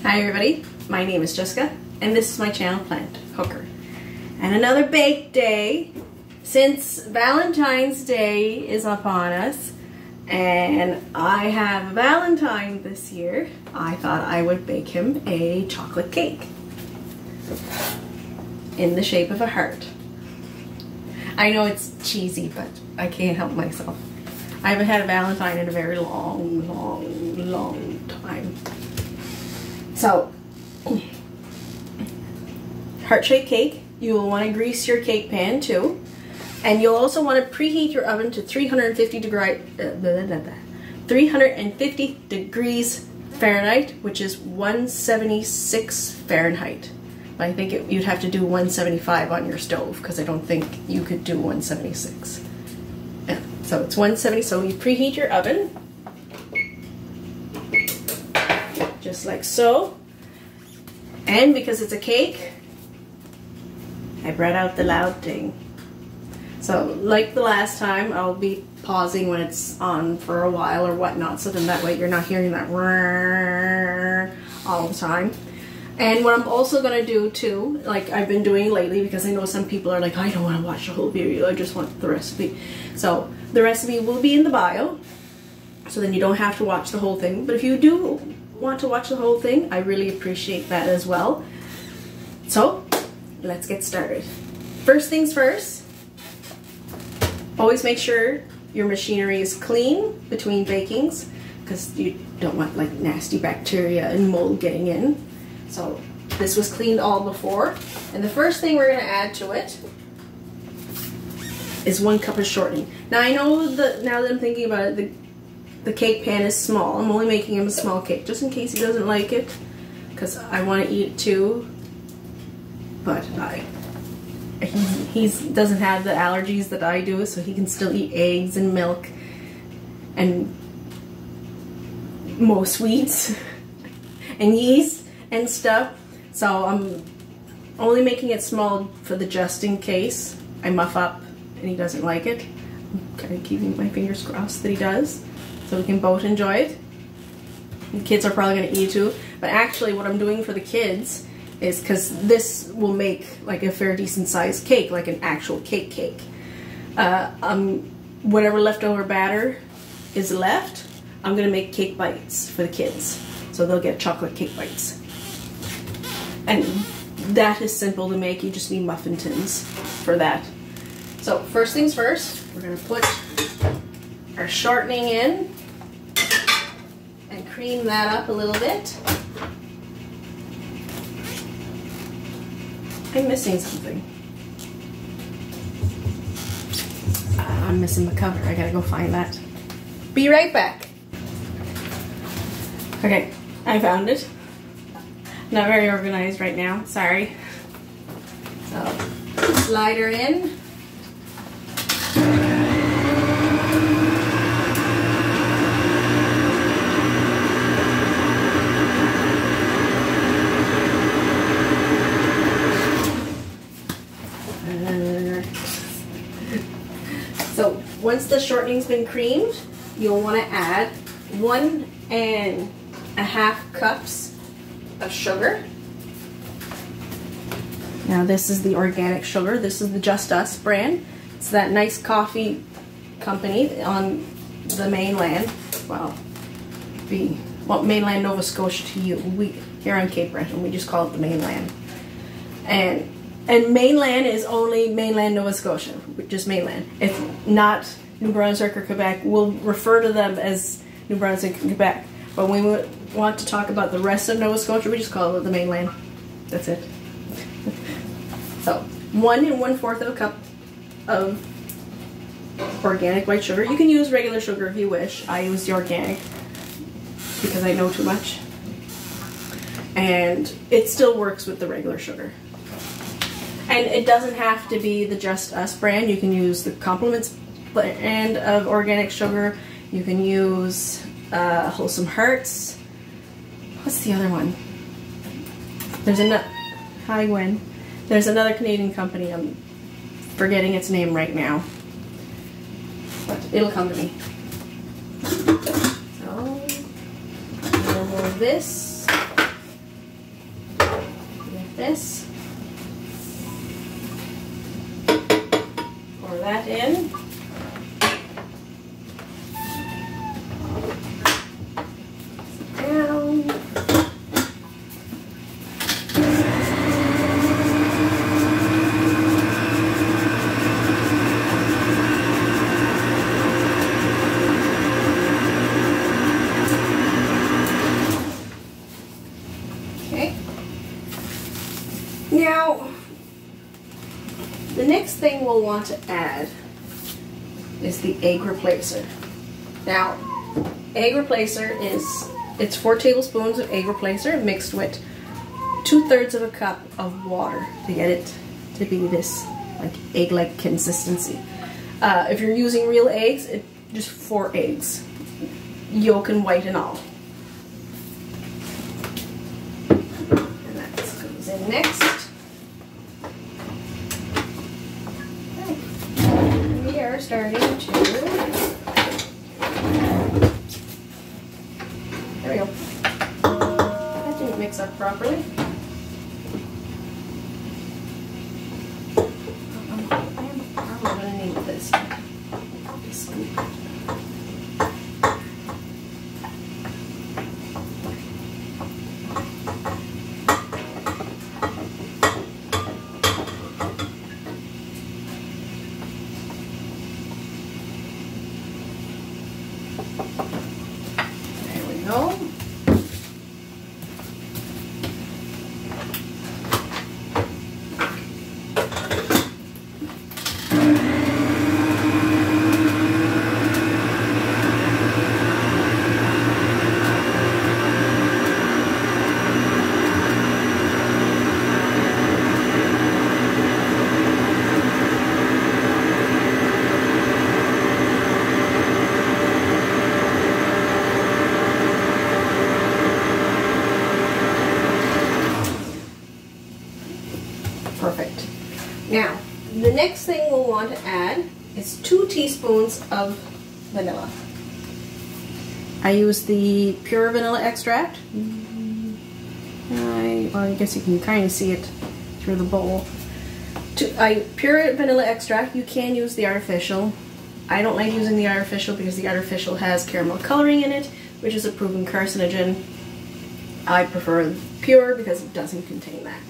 Hi everybody, my name is Jessica and this is my channel Plant Hooker. And another bake day since Valentine's Day is upon us and I have a Valentine this year. I thought I would bake him a chocolate cake in the shape of a heart. I know it's cheesy, but I can't help myself. I haven't had a Valentine in a very long time. So, heart-shaped cake, you will want to grease your cake pan too. And you'll also want to preheat your oven to 350 degrees Fahrenheit, which is 176 Fahrenheit. But I think you'd have to do 175 on your stove because I don't think you could do 176. Yeah, so it's 170, so you preheat your oven. Just like so. And because it's a cake, I brought out the loud thing. So like the last time, I'll be pausing when it's on for a while or whatnot, so then that way you're not hearing that all the time. And what I'm also going to do too, like I've been doing lately, because I know some people are like, I don't want to watch the whole video, I just want the recipe. So the recipe will be in the bio, so then you don't have to watch the whole thing. But if you do want to watch the whole thing, I really appreciate that as well. So let's get started. First things first, always make sure your machinery is clean between bakings because you don't want like nasty bacteria and mold getting in. So this was cleaned all before, and the first thing we're going to add to it is 1 cup of shortening. Now I know that now that I'm thinking about it, the cake pan is small. I'm only making him a small cake just in case he doesn't like it, because I want to eat it too. But he doesn't have the allergies that I do, so he can still eat eggs and milk and most sweets and yeast and stuff. So I'm only making it small for the just in case I muff up and he doesn't like it. I'm kind of keeping my fingers crossed that he does, so we can both enjoy it. The kids are probably going to eat too, but actually what I'm doing for the kids is, because this will make like a fair decent sized cake, like an actual cake. Whatever leftover batter is left, I'm going to make cake bites for the kids, so they'll get chocolate cake bites. And that is simple to make, you just need muffin tins for that. So first things first, we're going to put our shortening in and cream that up a little bit. I'm missing something. I'm missing the cover. I gotta go find that. Be right back. Okay, I found it. Not very organized right now, sorry. So, slide her in. So once the shortening's been creamed, you'll want to add 1.5 cups of sugar. Now this is the organic sugar. This is the Just Us brand. It's that nice coffee company on the mainland. Well, mainland Nova Scotia to you. We here on Cape Breton, we just call it the mainland. And mainland is only mainland Nova Scotia, just mainland. If not New Brunswick or Quebec, we'll refer to them as New Brunswick and Quebec. But when we want to talk about the rest of Nova Scotia, we just call it the mainland. That's it. So 1 1/4 of a cup of organic white sugar. You can use regular sugar if you wish. I use the organic because I know too much. And it still works with the regular sugar. And it doesn't have to be the Just Us brand. You can use the Compliments brand of organic sugar. You can use Wholesome Hearts. What's the other one? There's another. Hi, Gwen. There's another Canadian company. I'm forgetting its name right now, but it'll come to me. So, a little more of this. this. Pour that in. Down. Now, the next thing we'll want to add is the egg replacer. Now, egg replacer it's 4 tablespoons of egg replacer mixed with 2/3 of a cup of water to get it to be this like egg-like consistency. If you're using real eggs, just 4 eggs, yolk and white and all. And that goes in next. We are starting to, there we go. That didn't mix up properly. I'm probably going to need this. Scoop. There we go. Perfect. Now, the next thing we'll want to add is 2 teaspoons of vanilla. I use the pure vanilla extract. Well, I guess you can kind of see it through the bowl. Pure vanilla extract, you can use the artificial. I don't like using the artificial because the artificial has caramel coloring in it, which is a proven carcinogen. I prefer pure because it doesn't contain that.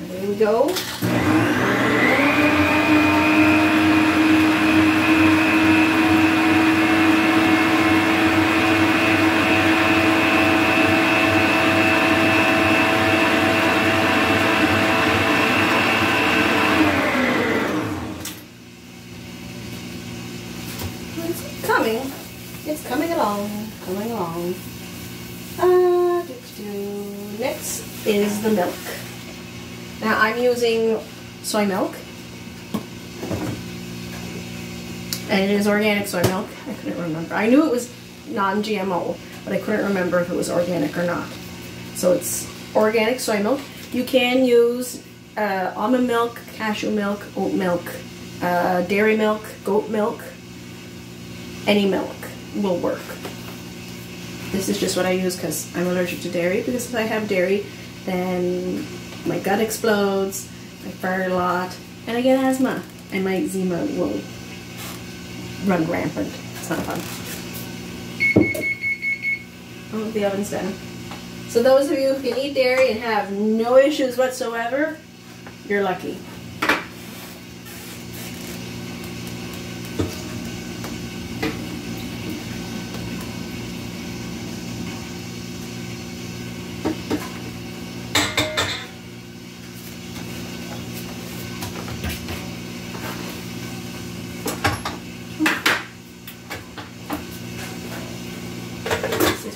There we go. It's coming along, coming along. Next is the milk. Now I'm using soy milk, and it is organic soy milk. I couldn't remember. I knew it was non-GMO, but I couldn't remember if it was organic or not. So it's organic soy milk. You can use almond milk, cashew milk, oat milk, dairy milk, goat milk. Any milk will work. This is just what I use because I'm allergic to dairy, because if I have dairy then my gut explodes, I fart a lot, and I get asthma, and my eczema will run rampant. It's not fun. Oh, the oven's done. So those of you who can eat dairy and have no issues whatsoever, you're lucky.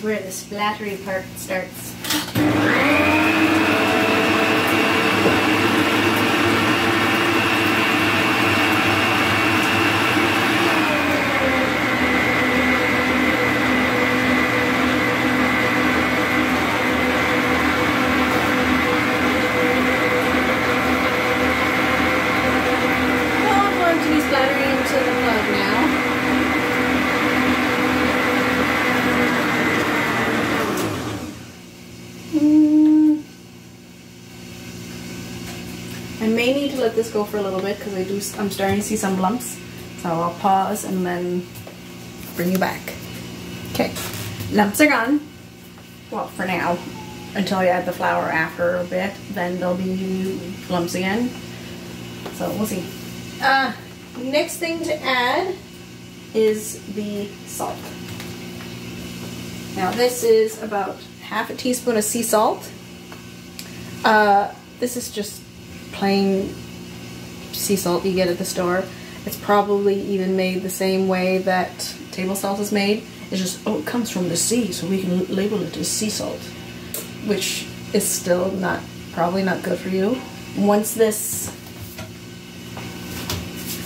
Where the splattery part starts. I may need to let this go for a little bit because I'm starting to see some lumps. So I'll pause and then bring you back. Okay, lumps are gone. Well, for now, until I add the flour after a bit, then there'll be lumps again. So we'll see. Next thing to add is the salt. Now this is about half a teaspoon of sea salt. This is just plain sea salt you get at the store. It's probably even made the same way that table salt is made. It's just, oh, it comes from the sea, so we can label it as sea salt, which is still probably not good for you. Once this,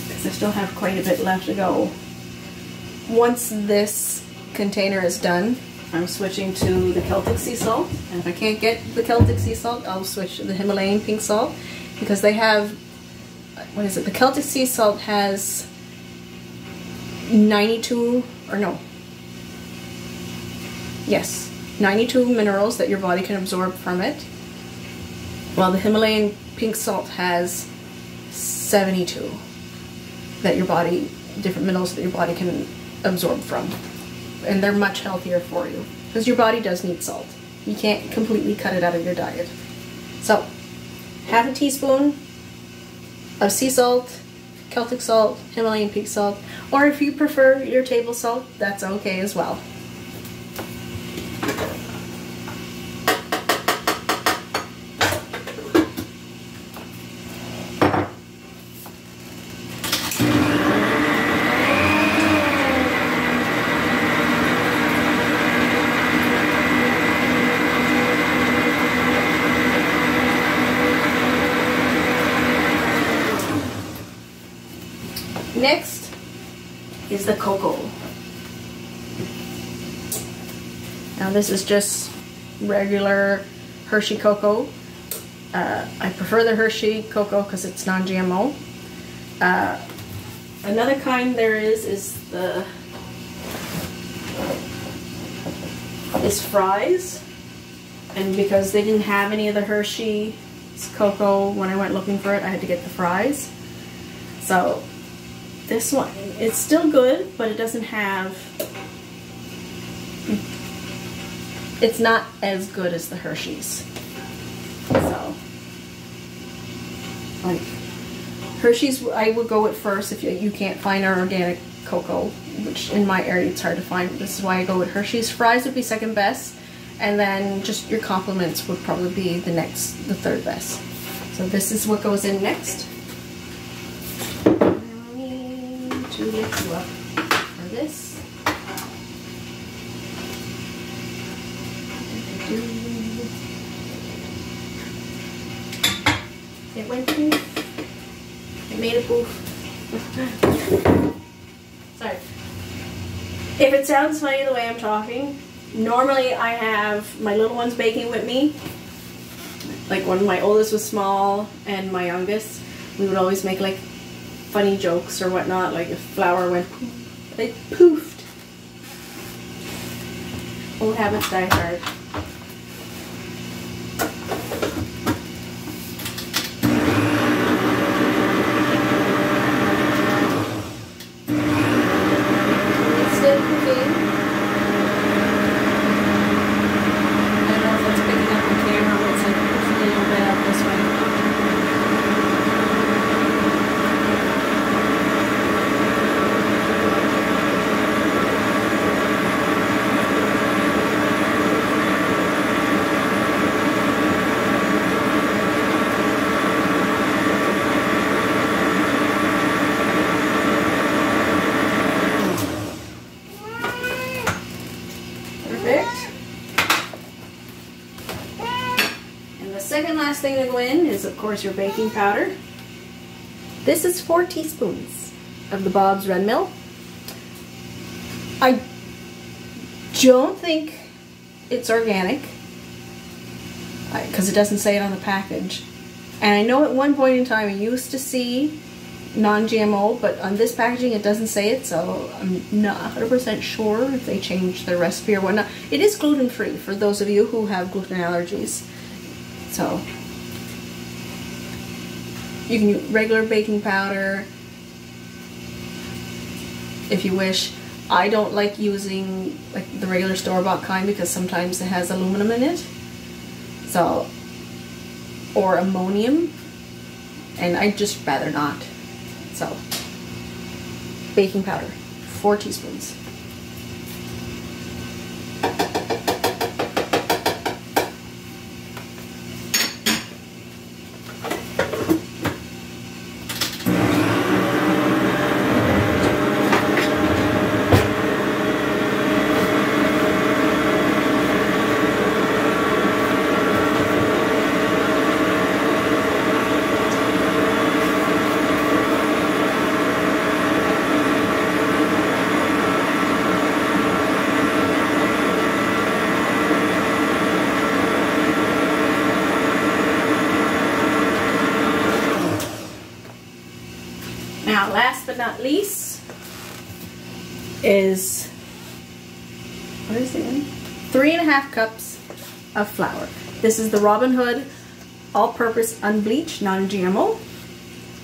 because I still have quite a bit left to go, once this container is done, I'm switching to the Celtic sea salt, and if I can't get the Celtic sea salt, I'll switch to the Himalayan pink salt, because they have, what is it, the Celtic sea salt has 92 minerals that your body can absorb from it, while the Himalayan pink salt has 72 that your body, different minerals that your body can absorb from. And they're much healthier for you because your body does need salt. You can't completely cut it out of your diet. So, half a teaspoon of sea salt, Celtic salt, Himalayan pink salt, or if you prefer your table salt, that's okay as well. Next is the cocoa. Now this is just regular Hershey cocoa. I prefer the Hershey cocoa because it's non-GMO. Another kind there is Fry's, and because they didn't have any of the Hershey cocoa when I went looking for it, I had to get the Fry's. So this one, it's still good, but it doesn't have, it's not as good as the Hershey's. So, like, Hershey's I would go with first if you can't find our organic cocoa, which in my area it's hard to find. This is why I go with Hershey's. Fry's would be second best, and then just your compliments would probably be the third best. So this is what goes in next. To lift you up for this. It went poof. It made a poof. Sorry. If it sounds funny the way I'm talking, normally I have my little ones baking with me. Like when my oldest was small and my youngest, we would always make like funny jokes or whatnot, like if flour went poof, it poofed. Old habits die hard. It's still cooking. I don't know if it's picking up the camera, but it's like pushing a little bit up this way. Last thing to go in is, of course, your baking powder. This is 4 teaspoons of the Bob's Red Mill. I don't think it's organic because it doesn't say it on the package. And I know at one point in time I used to see non-GMO, but on this packaging it doesn't say it, so I'm not 100% sure if they changed their recipe or whatnot. It is gluten-free for those of you who have gluten allergies. So You can use regular baking powder if you wish. I don't like using like the regular store-bought kind because sometimes it has aluminum in it, so, or ammonium, and I'd just rather not. So, baking powder, 4 teaspoons. Now, last but not least is, what is it? 3.5 cups of flour. This is the Robin Hood all-purpose unbleached, non-GMO,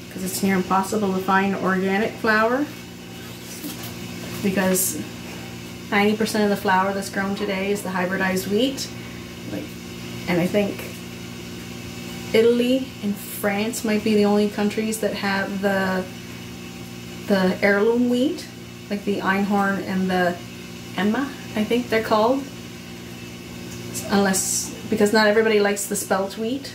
because it's near impossible to find organic flour, because 90% of the flour that's grown today is the hybridized wheat. And I think Italy and France might be the only countries that have the heirloom wheat, like the Einhorn and the Emma, I think they're called. Because not everybody likes the spelt wheat,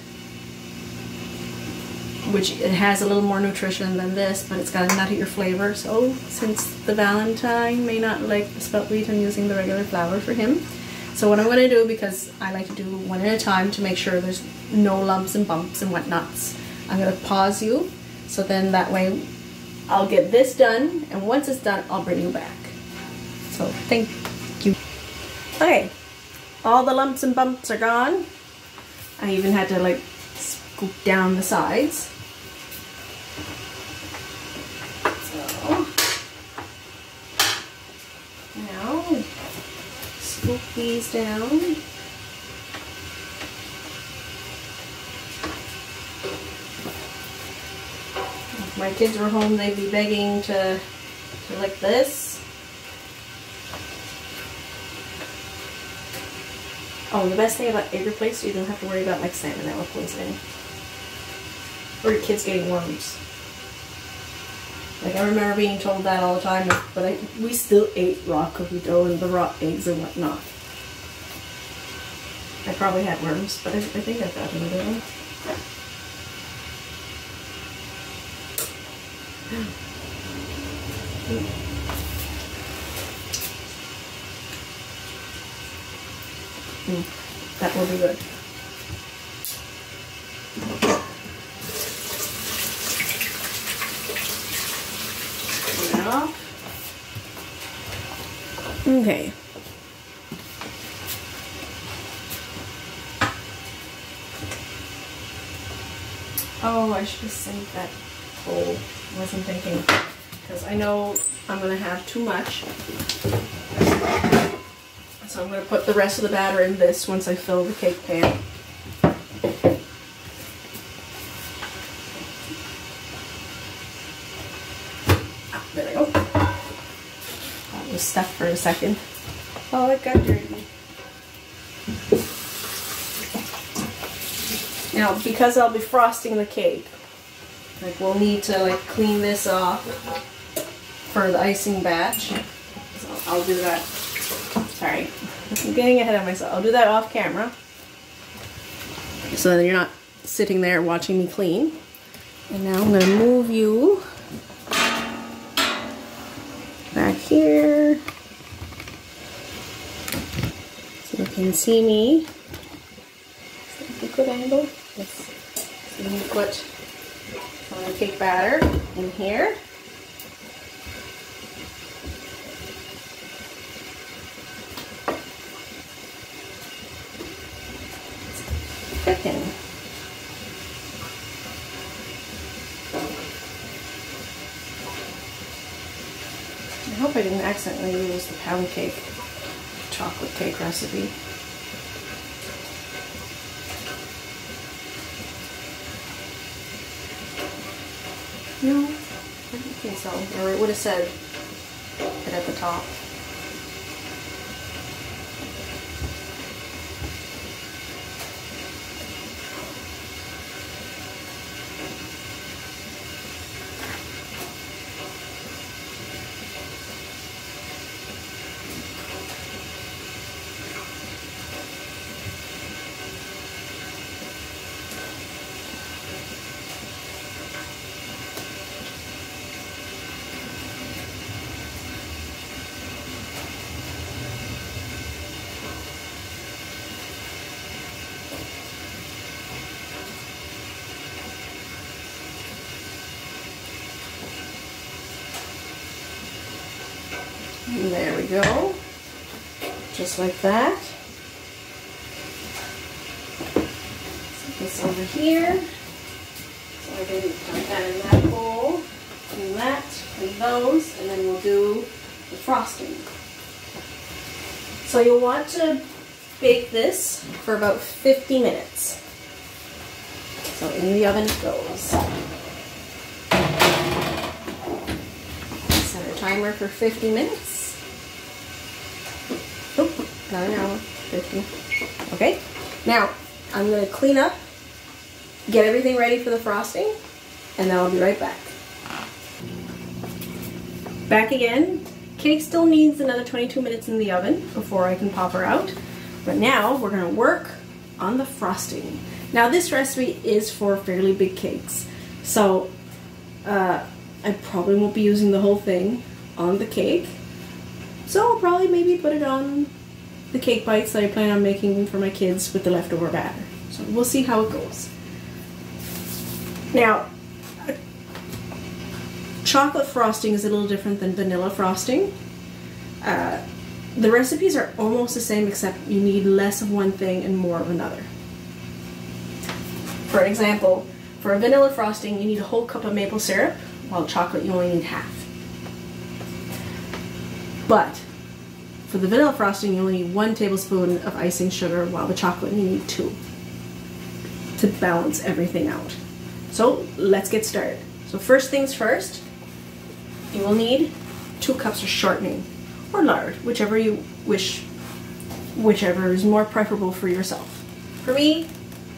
which it has a little more nutrition than this, but it's got a nuttier flavor. So since the Valentine may not like the spelt wheat, I'm using the regular flour for him. So what I'm going to do, because I like to do one at a time to make sure there's no lumps and bumps and whatnots, I'm going to pause you, so then that way I'll get this done, and once it's done, I'll bring you back. So, thank you. Okay, all the lumps and bumps are gone. I even had to like scoop down the sides. So, now, scoop these down. If my kids were home, they'd be begging to lick this. Oh, the best thing about egg replace, you don't have to worry about like salmonella poisoning or your kids getting worms. Like, I remember being told that all the time, but we still ate raw cookie dough and the raw eggs and whatnot. I probably had worms, but I think I've got another one. That will be good. Now, okay. Oh, I should have saved that bowl. Wasn't thinking, because I know I'm going to have too much. So I'm going to put the rest of the batter in this once I fill the cake pan. Ah, there we go. That was stuck for a second. Oh, it got dirty. Now, because I'll be frosting the cake, like, we'll need to like clean this off for the icing batch. So I'll do that. Sorry, I'm getting ahead of myself. I'll do that off camera, so that you're not sitting there watching me clean. And now I'm going to move you back here so you can see me. Is that a good angle? Yes. So you put some of the cake batter in here. Thicken. I hope I didn't accidentally use the pound cake chocolate cake recipe. No, I don't think so. Or it would have said it at the top. And there we go, just like that. Set this over here. So I didn't dump that in that bowl. Clean that, clean those, and then we'll do the frosting. So you'll want to bake this for about 50 minutes. So in the oven it goes. Set a timer for 50 minutes. Oh, not an hour, 50. Okay, now I'm going to clean up, get everything ready for the frosting, and then I'll be right back. Back again. Cake still needs another 22 minutes in the oven before I can pop her out. But now we're going to work on the frosting. Now this recipe is for fairly big cakes, so I probably won't be using the whole thing on the cake. So I'll probably maybe put it on the cake bites that I plan on making for my kids with the leftover batter. So we'll see how it goes. Now, chocolate frosting is a little different than vanilla frosting. The recipes are almost the same, except you need less of one thing and more of another. For example, for a vanilla frosting you need a whole cup of maple syrup, while chocolate you only need half. But for the vanilla frosting you only need 1 tablespoon of icing sugar, while the chocolate you need 2 to balance everything out. So let's get started. So first things first, you will need 2 cups of shortening or lard, whichever you wish, whichever is more preferable for yourself. For me,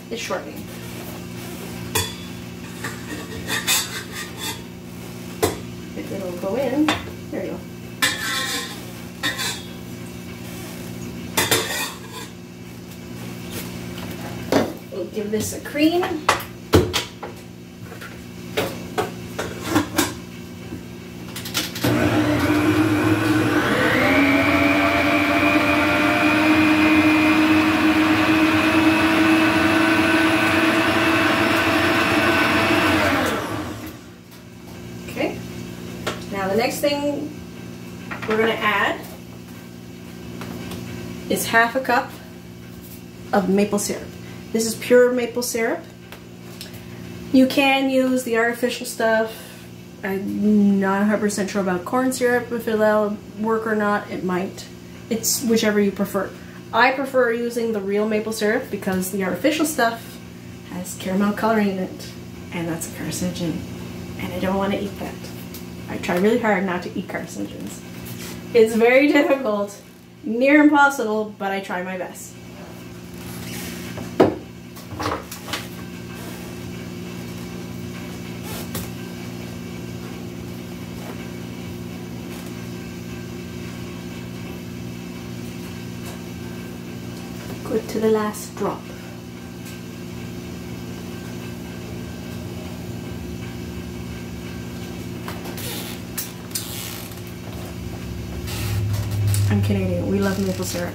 it's shortening. If it'll go in, there you go. We'll give this a cream. Okay. Now the next thing we're going to add is half a cup of maple syrup. This is pure maple syrup. You can use the artificial stuff. I'm not 100% sure about corn syrup, if it'll work or not. It might. It's whichever you prefer. I prefer using the real maple syrup because the artificial stuff has caramel coloring in it, and that's a carcinogen, and I don't want to eat that. I try really hard not to eat carcinogens. It's very difficult, near impossible, but I try my best. Good to the last drop. I'm Canadian. We love maple syrup.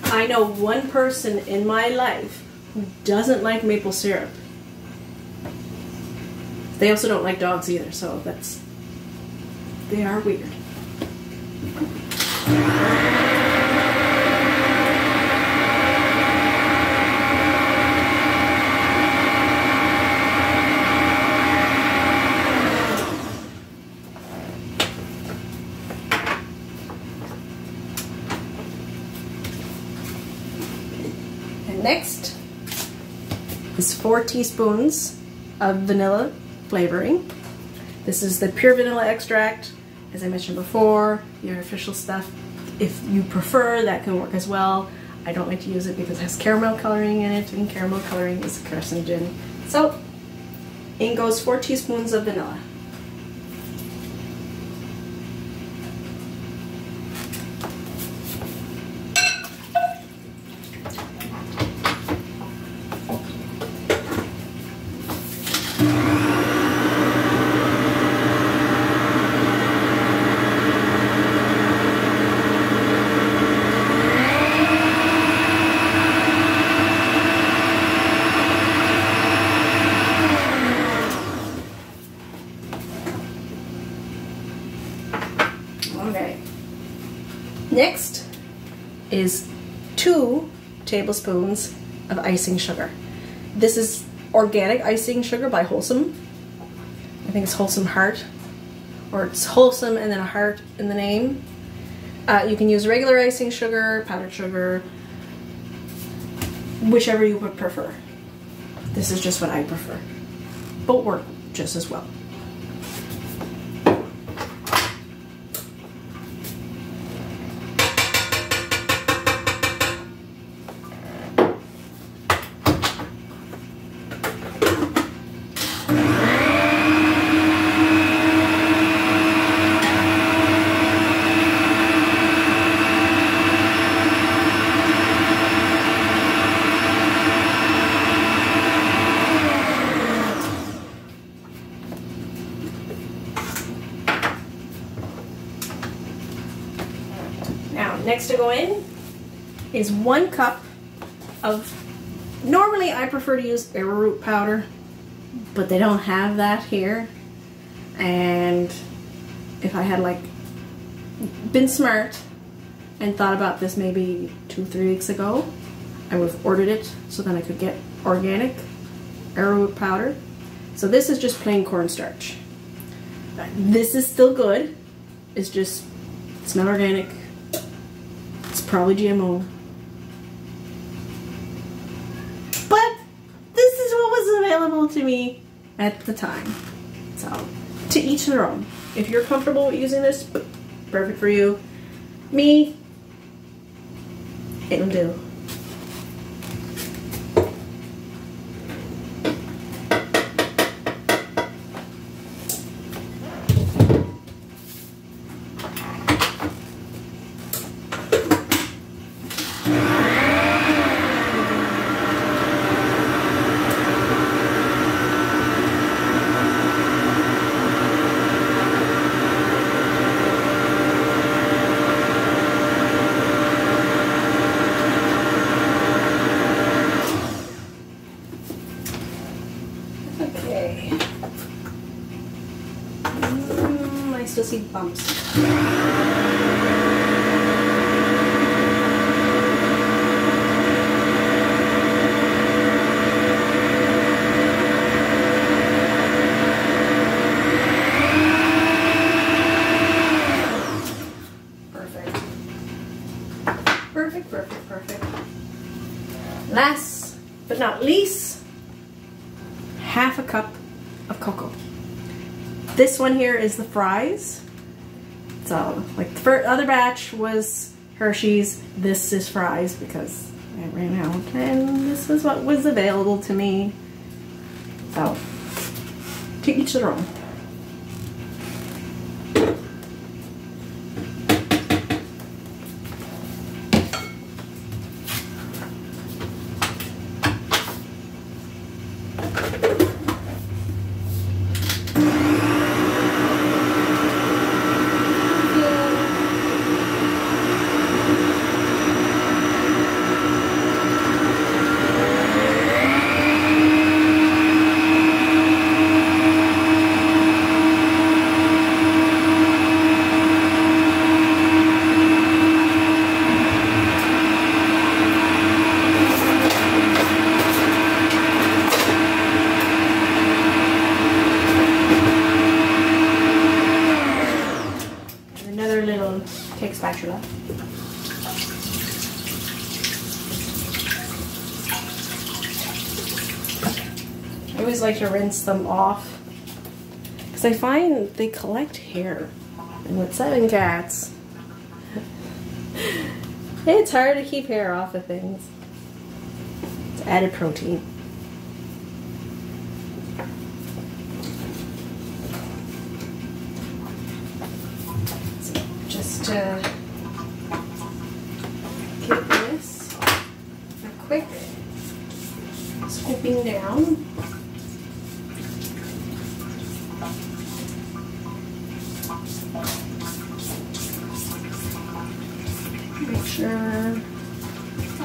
I know one person in my life who doesn't like maple syrup. They also don't like dogs either, so they are weird. And next is 4 teaspoons of vanilla flavoring. This is the pure vanilla extract. As I mentioned before, the artificial stuff, if you prefer, that can work as well. I don't like to use it because it has caramel coloring in it, and caramel coloring is a carcinogen. So in goes 4 teaspoons of vanilla. Okay. Next is 2 tablespoons of icing sugar. This is organic icing sugar by Wholesome. I think it's Wholesome Heart, or it's Wholesome and then a heart in the name. You can use regular icing sugar, powdered sugar, whichever you would prefer. This is just what I prefer. Both work just as well. Next to go in is 1 cup of, normally I prefer to use arrowroot powder, but they don't have that here. And if I had like been smart and thought about this maybe 2-3 weeks ago, I would have ordered it so then I could get organic arrowroot powder. So this is just plain cornstarch. This is still good. It's just, it's not organic. It's probably GMO. But this is what was available to me at the time. So, to each their own. If you're comfortable with using this, perfect for you. Me, it'll do. Okay. I still see bumps. Perfect. Last but not least, half a cup of cocoa. This one here is the fries. So, like the other batch was Hershey's, this is fries because I ran out and this was what was available to me. So, to each their own. Take spatula. always like to rinse them off because I find they collect hair. And with 7 cats, it's hard to keep hair off of things. It's added protein. So just give this a quick scooping down. Make sure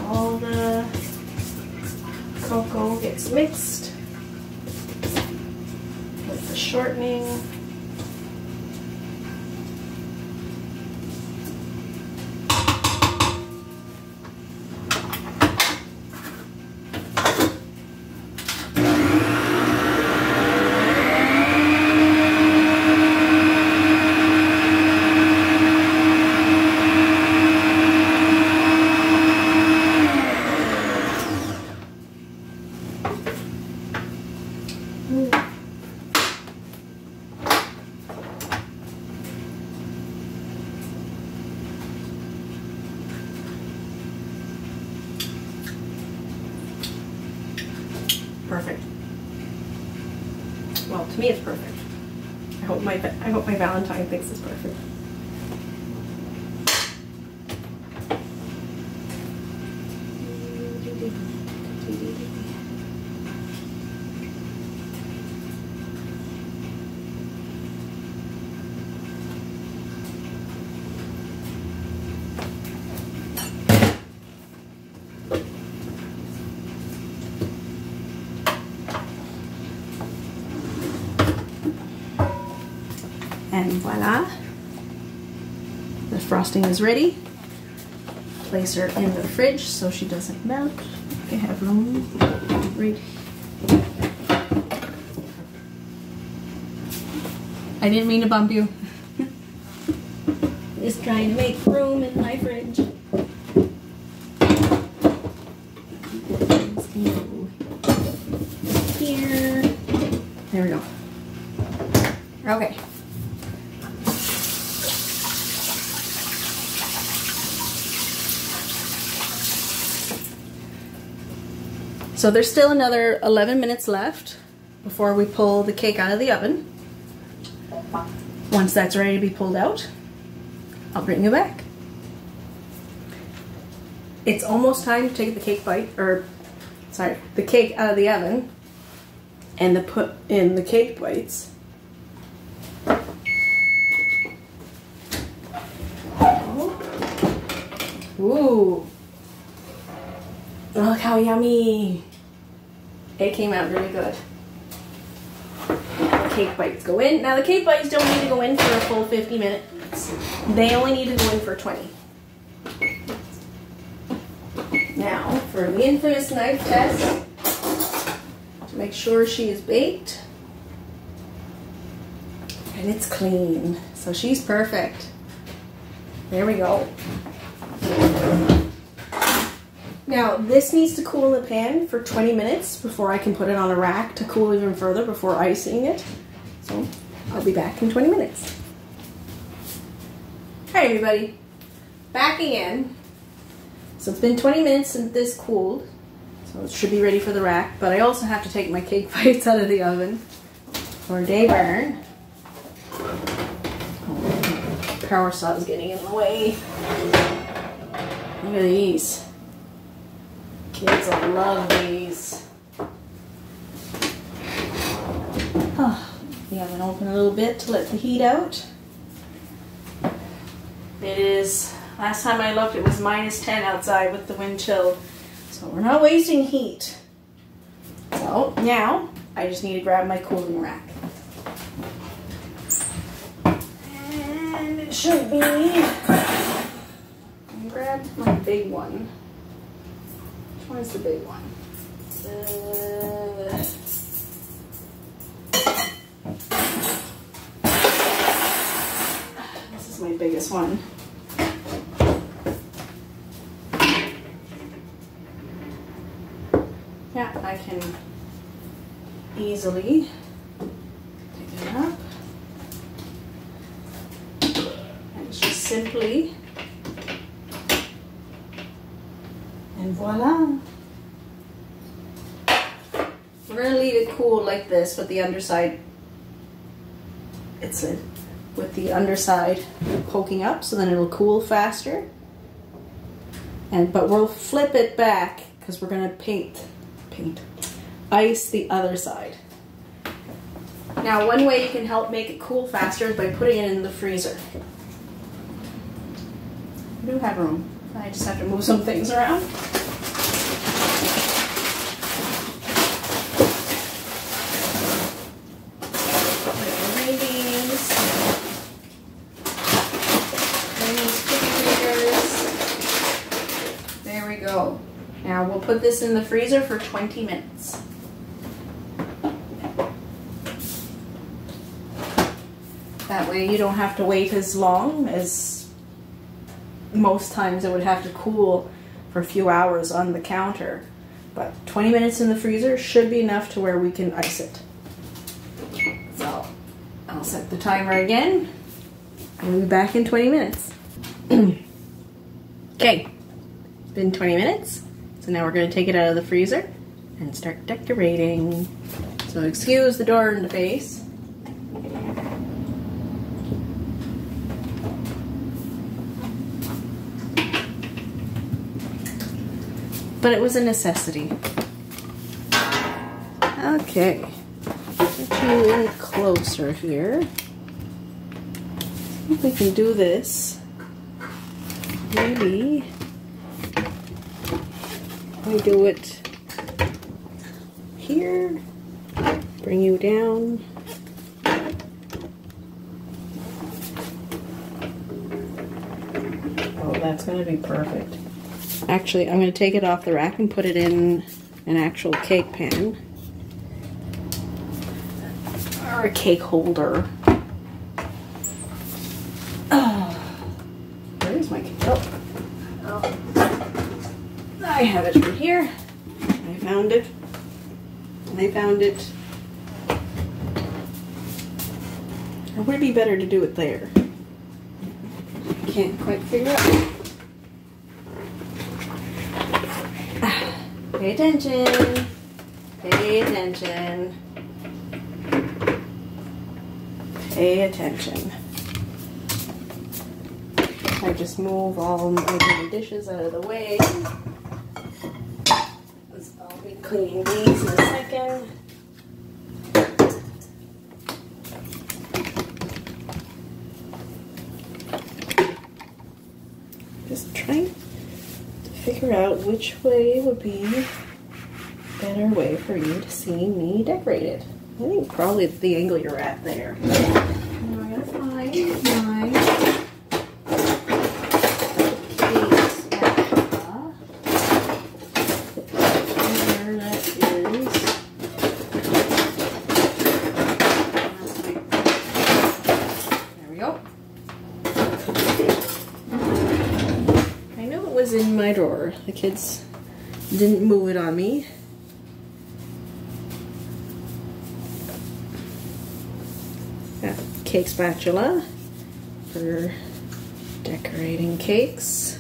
all the cocoa gets mixed with the shortening. Perfect. Well, to me it's perfect. I hope my Valentine thinks it's perfect. And voila, the frosting is ready. Place her in the fridge so she doesn't melt. I have room right. I didn't mean to bump you. Just trying to make room in my fridge. Here. There we go. Okay. So there's still another 11 minutes left before we pull the cake out of the oven. Once that's ready to be pulled out, I'll bring you back. It's almost time to take the cake the cake out of the oven and to put in the cake bites. Ooh, look how yummy. It came out really good. Now the cake bites go in. Now the cake bites don't need to go in for a full 50 minutes. They only need to go in for 20. Now for the infamous knife test to make sure she is baked. And it's clean. So she's perfect. There we go. Now this needs to cool in the pan for 20 minutes before I can put it on a rack to cool even further before icing it. So I'll be back in 20 minutes. Hi everybody, back again. So it's been 20 minutes since this cooled, so it should be ready for the rack, but I also have to take my cake bites out of the oven for day burn. Oh, power saw is getting in the way. Look at these. Kids will love these. Oh, the oven open a little bit to let the heat out. It is, last time I looked, it was -10 outside with the wind chill. So we're not wasting heat. So now I just need to grab my cooling rack. And it should be, I grabbed my big one. Which one is the big one? This is my biggest one. Yeah, I can easily. Pick it up. And just simply, and voila. We're going to leave it cool like this with the underside, with the underside poking up, so then it'll cool faster. But we'll flip it back because we're going to ice the other side. Now, one way you can help make it cool faster is by putting it in the freezer. We do have room. I just have to move some things around. There we go. Now we'll put this in the freezer for 20 minutes. That way you don't have to wait as long as most times it would have to cool for a few hours on the counter. But 20 minutes in the freezer should be enough to where we can ice it. So I'll set the timer again. We'll be back in 20 minutes. Okay, it's been 20 minutes. So now we're going to take it out of the freezer and start decorating. So excuse the door in the face. But it was a necessity. Okay, get you in closer here. See if we can do this. Maybe we do it here, bring you down. Oh, that's going to be perfect. Actually, I'm going to take it off the rack and put it in an actual cake pan. Or a cake holder. Oh, where's my cake? Oh. I have it right here. I found it. I found it. Or would it be better to do it there? I can't quite figure out. Pay attention. Pay attention. Pay attention. I just move all my dishes out of the way. I'll be cleaning these in a second. Just trying to figure out which way would be a better way for you to see me decorate it. I think probably the angle you're at there. Now I gotta find my cake spatula. Where that is. There we go. I know it was in my drawer. The kids didn't move it on me. Cake spatula for decorating cakes.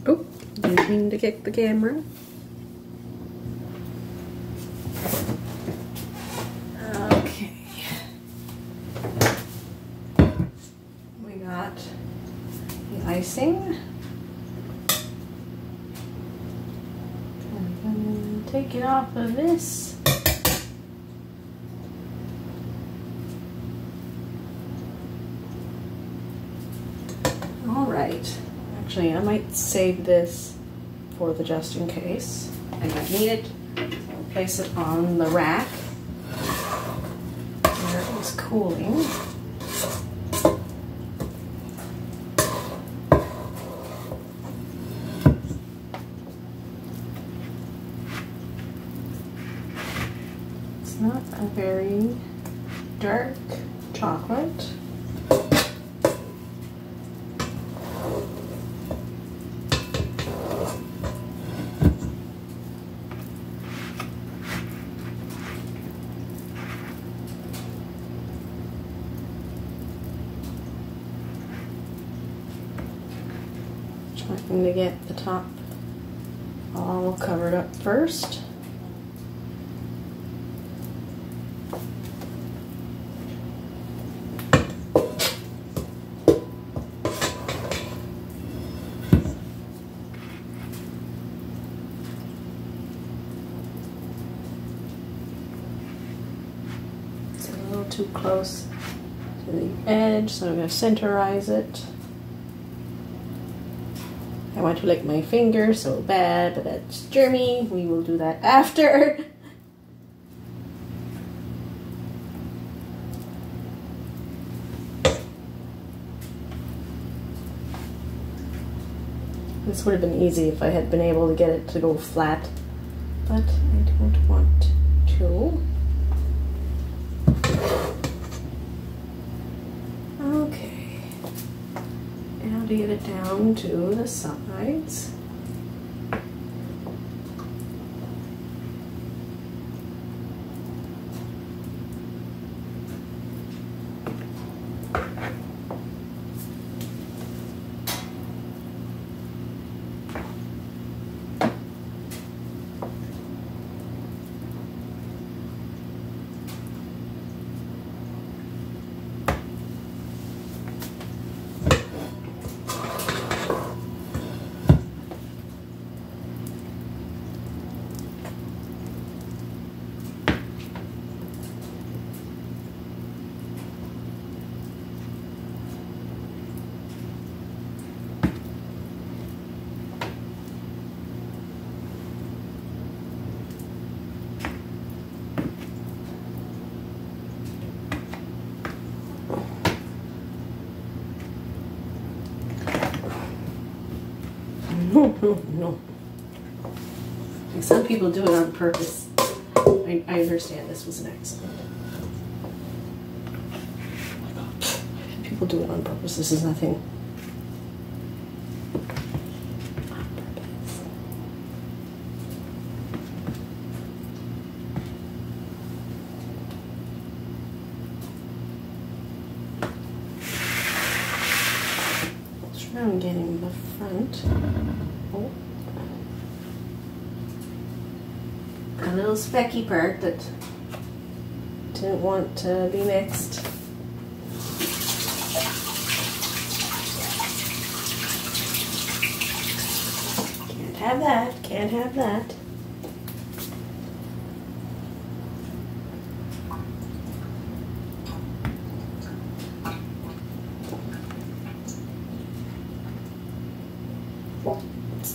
Oh, didn't mean to kick the camera. Icing, and then take it off of this. All right, actually I might save this for the just in case I might need it. I'll place it on the rack where it was cooling. not a very dark chocolate. Trying to get the top all covered up first. It's a little too close to the edge, so I'm going to centerize it. I want to lick my finger so bad, but that's germy. We will do that after. This would have been easy if I had been able to get it to go flat, but I don't want to. Okay. Now to get it down to the sides. No. Like some people do it on purpose. I understand this was an accident. People do it on purpose. This is nothing. I'm getting the front. Oh. A little specky part that didn't want to be mixed. Can't have that, can't have that.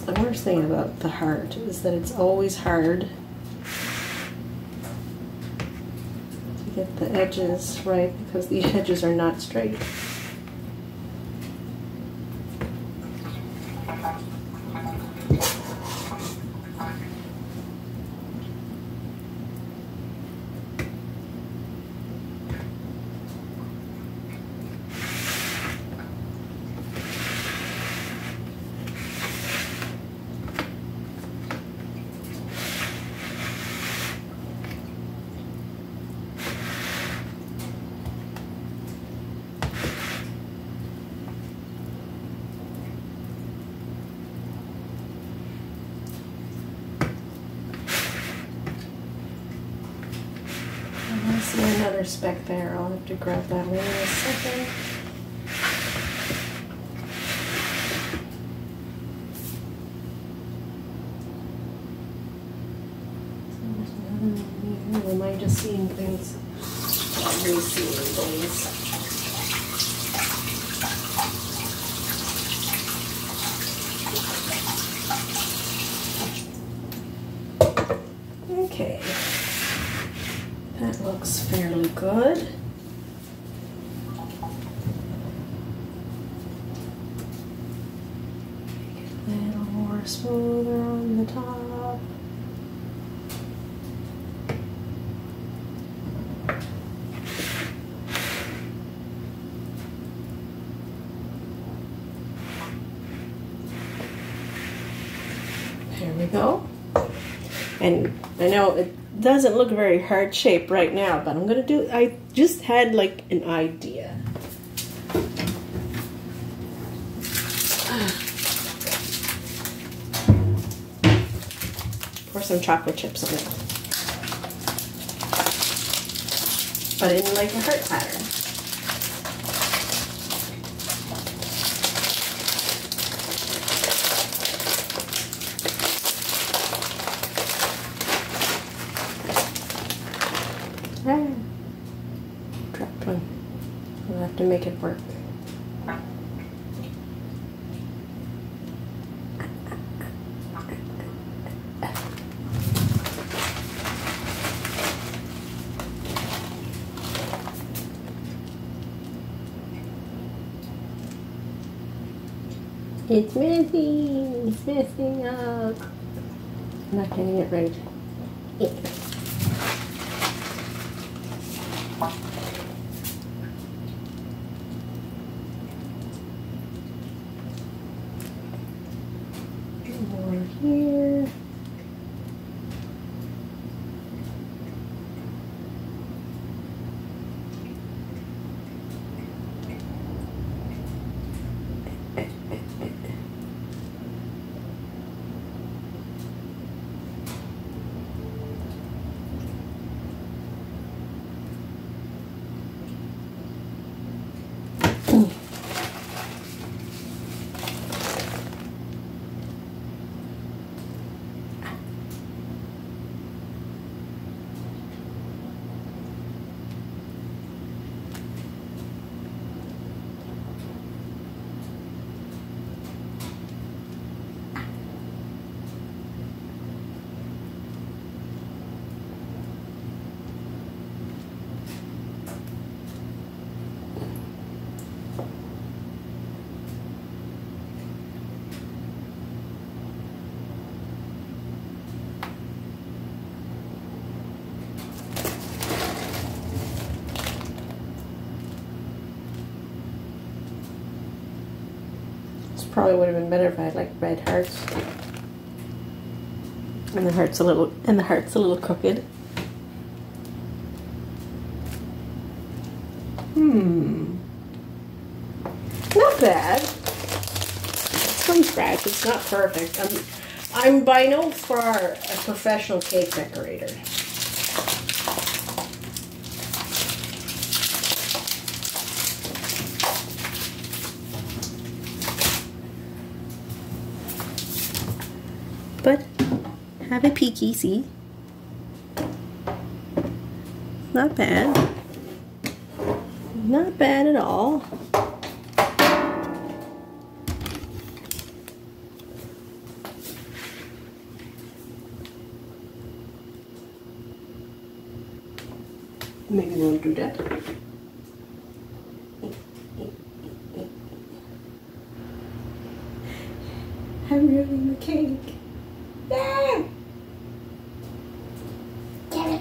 The worst thing about the heart is that it's always hard to get the edges right because the edges are not straight. I see another speck there. I'll have to grab that one in a second. There's another one here. Am I just seeing things? I'm really seeing things. Okay. That looks fairly good. Make it a little more smoother on the top. There we go. And I know it doesn't look very heart shaped right now, but I'm gonna do, I just had like an idea. Pour some chocolate chips on it. But in like a heart pattern. Dropped one. We'll have to make it work. It's missing! It's missing out! I'm not getting it right. Yeah. More here. Probably would have been better if I had like red hearts. And the heart's a little crooked. Not bad. It's from scratch. It's not perfect. I'm by no far a professional cake decorator. But have a peeky, see? Not bad. Not bad at all. Maybe we'll do that. I'm ruining the cake. No! Get it.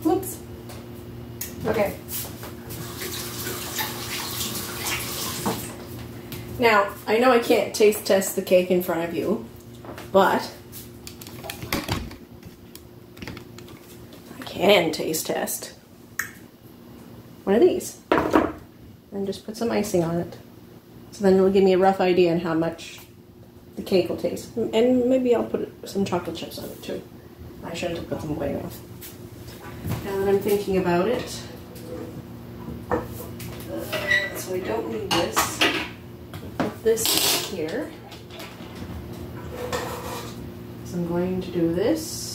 Whoops. Okay. Now, I know I can't taste test the cake in front of you, but I can taste test one of these and just put some icing on it. So then it'll give me a rough idea on how much the cake will taste. And maybe I'll put some chocolate chips on it too. I shouldn't have put them way off. Now that I'm thinking about it, so I don't need this. I'll put this here. So I'm going to do this.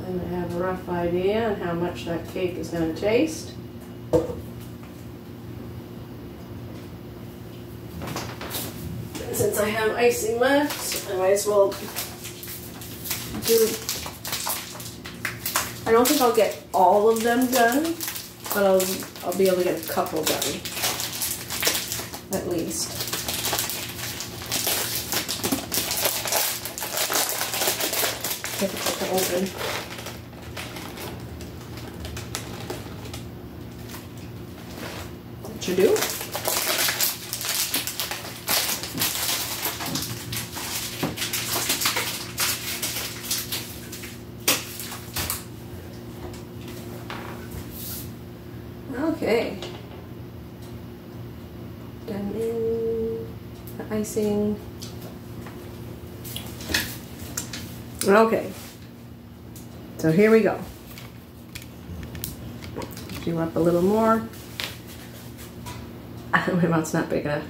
And I have a rough idea on how much that cake is going to taste. And since I have icing left, I might as well do. I don't think I'll get all of them done, but I'll be able to get a couple done, at least. Difficult to open. should do. Okay. Done in the icing. Okay. So here we go. Do up a little more. My mouth's not big enough.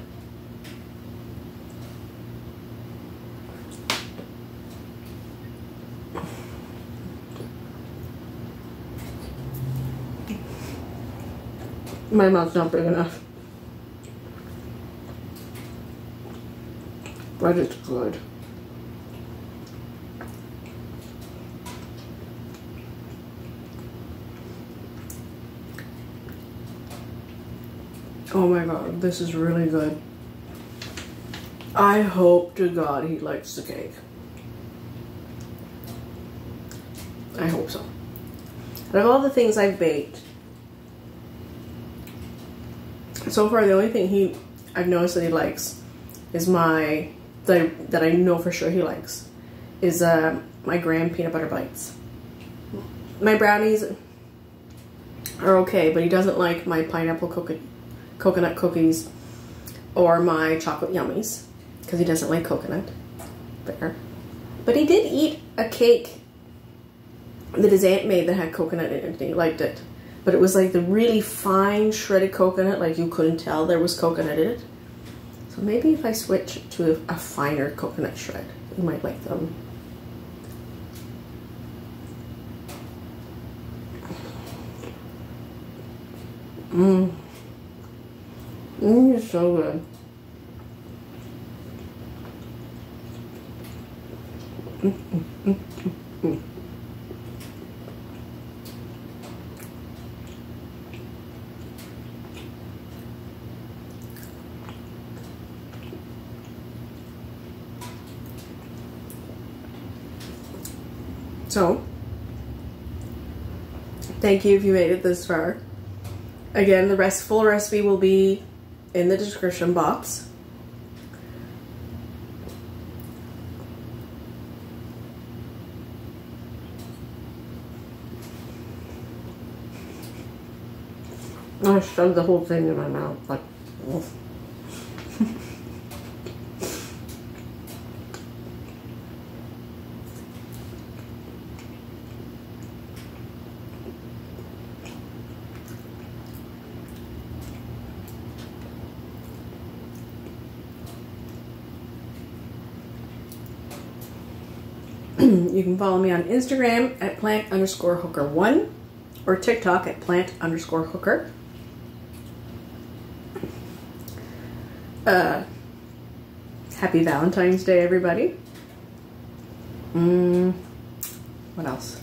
My mouth's not big enough. But it's good. Oh my god, this is really good. I hope to God he likes the cake. I hope so. Out of all the things I've baked, so far the only thing I've noticed that he likes is that I know for sure he likes is my graham peanut butter bites. My brownies are okay, but he doesn't like my pineapple coconut cookies or my chocolate yummies because he doesn't like coconut. Fair. But he did eat a cake that his aunt made that had coconut in it and he liked it. But it was like the really fine shredded coconut, like you couldn't tell there was coconut in it. So maybe if I switch to a finer coconut shred, you might like them. Mmm. Mmm, it's so good. So, thank you if you made it this far. Again, the full recipe will be in the description box. I shoved the whole thing in my mouth, like, oof. You can follow me on Instagram at plant_hooker1 or TikTok at plant_hooker. Happy Valentine's Day, everybody. What else?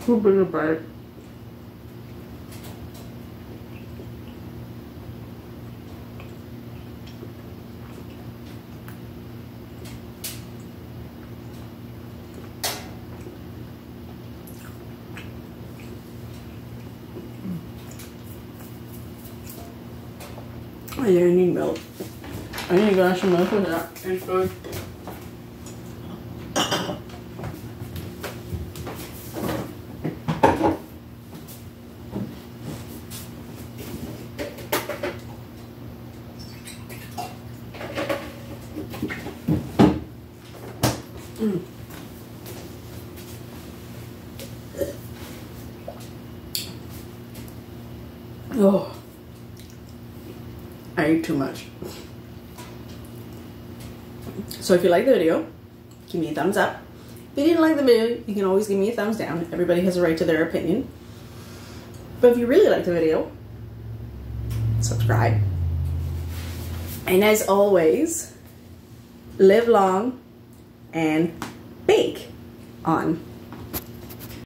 Too big a bite. I need milk. I need a glass of milk with that. It's good. Oh, I ate too much. So if you like the video, give me a thumbs up. If you didn't like the video, you can always give me a thumbs down. Everybody has a right to their opinion. But if you really like the video, subscribe. And as always, live long and bake on.